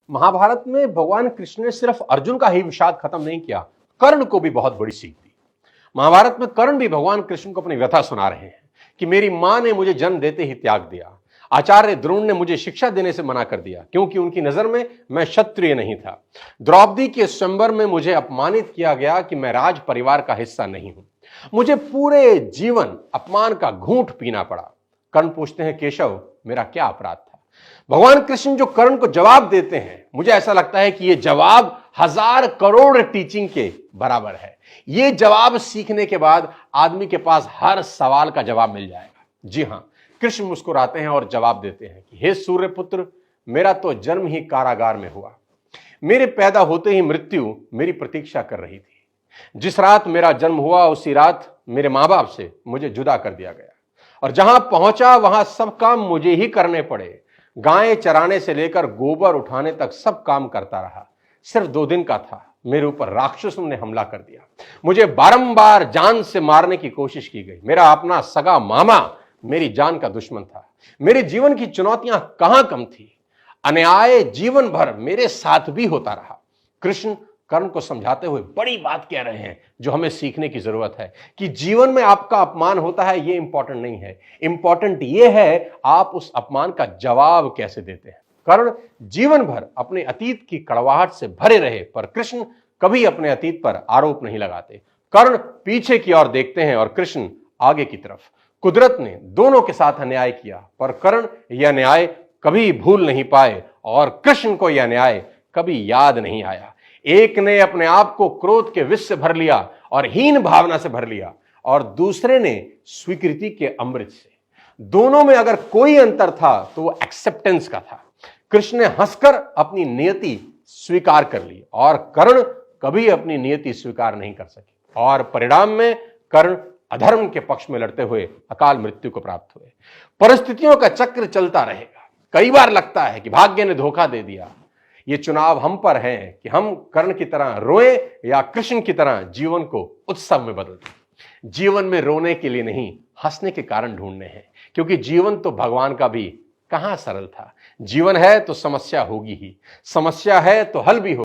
महाभारत में भगवान कृष्ण ने सिर्फ अर्जुन का ही विषाद खत्म नहीं किया, कर्ण को भी बहुत बड़ी सीख दी। महाभारत में कर्ण भी भगवान कृष्ण को अपनी व्यथा सुना रहे हैं कि मेरी मां ने मुझे जन्म देते ही त्याग दिया, आचार्य द्रोण ने मुझे शिक्षा देने से मना कर दिया क्योंकि उनकी नजर में मैं क्षत्रिय नहीं था। द्रौपदी के स्वयंवर में मुझे अपमानित किया गया कि मैं राज परिवार का हिस्सा नहीं हूं। मुझे पूरे जीवन अपमान का घूंट पीना पड़ा। कर्ण पूछते हैं, केशव मेरा क्या अपराध था? भगवान कृष्ण जो कर्ण को जवाब देते हैं, मुझे ऐसा लगता है कि यह जवाब 1000 करोड़ टीचिंग के बराबर है। यह जवाब सीखने के बाद आदमी के पास हर सवाल का जवाब मिल जाएगा। जी हां, कृष्ण मुस्कुराते हैं और जवाब देते हैं कि हे सूर्यपुत्र, मेरा तो जन्म ही कारागार में हुआ। मेरे पैदा होते ही मृत्यु मेरी प्रतीक्षा कर रही थी। जिस रात मेरा जन्म हुआ उसी रात मेरे मां बाप से मुझे जुदा कर दिया गया और जहां पहुंचा वहां सब काम मुझे ही करने पड़े। गायें चराने से लेकर गोबर उठाने तक सब काम करता रहा। सिर्फ 2 दिन का था, मेरे ऊपर राक्षसों ने हमला कर दिया। मुझे बारंबार जान से मारने की कोशिश की गई। मेरा अपना सगा मामा मेरी जान का दुश्मन था। मेरे जीवन की चुनौतियां कहां कम थी। अन्याय जीवन भर मेरे साथ भी होता रहा। कृष्ण कर्ण को समझाते हुए बड़ी बात कह रहे हैं जो हमें सीखने की जरूरत है कि जीवन में आपका अपमान होता है, यह इंपॉर्टेंट नहीं है। इंपॉर्टेंट यह है आप उस अपमान का जवाब कैसे देते हैं। कर्ण जीवन भर अपने अतीत की कड़वाहट से भरे रहे, पर कृष्ण कभी अपने अतीत पर आरोप नहीं लगाते। कर्ण पीछे की ओर देखते हैं और कृष्ण आगे की तरफ। कुदरत ने दोनों के साथ अन्याय किया, पर कर्ण यह न्याय कभी भूल नहीं पाए और कृष्ण को यह न्याय कभी याद नहीं आया। एक ने अपने आप को क्रोध के विष से भर लिया और हीन भावना से भर लिया, और दूसरे ने स्वीकृति के अमृत से। दोनों में अगर कोई अंतर था तो वो एक्सेप्टेंस का था। कृष्ण ने हंसकर अपनी नियति स्वीकार कर ली और कर्ण कभी अपनी नियति स्वीकार नहीं कर सके, और परिणाम में कर्ण अधर्म के पक्ष में लड़ते हुए अकाल मृत्यु को प्राप्त हुए। परिस्थितियों का चक्र चलता रहेगा। कई बार लगता है कि भाग्य ने धोखा दे दिया। ये चुनाव हम पर है कि हम कर्ण की तरह रोएं या कृष्ण की तरह जीवन को उत्सव में बदल दें। जीवन में रोने के लिए नहीं, हंसने के कारण ढूंढने हैं, क्योंकि जीवन तो भगवान का भी कहां सरल था। जीवन है तो समस्या होगी ही, समस्या है तो हल भी होगा।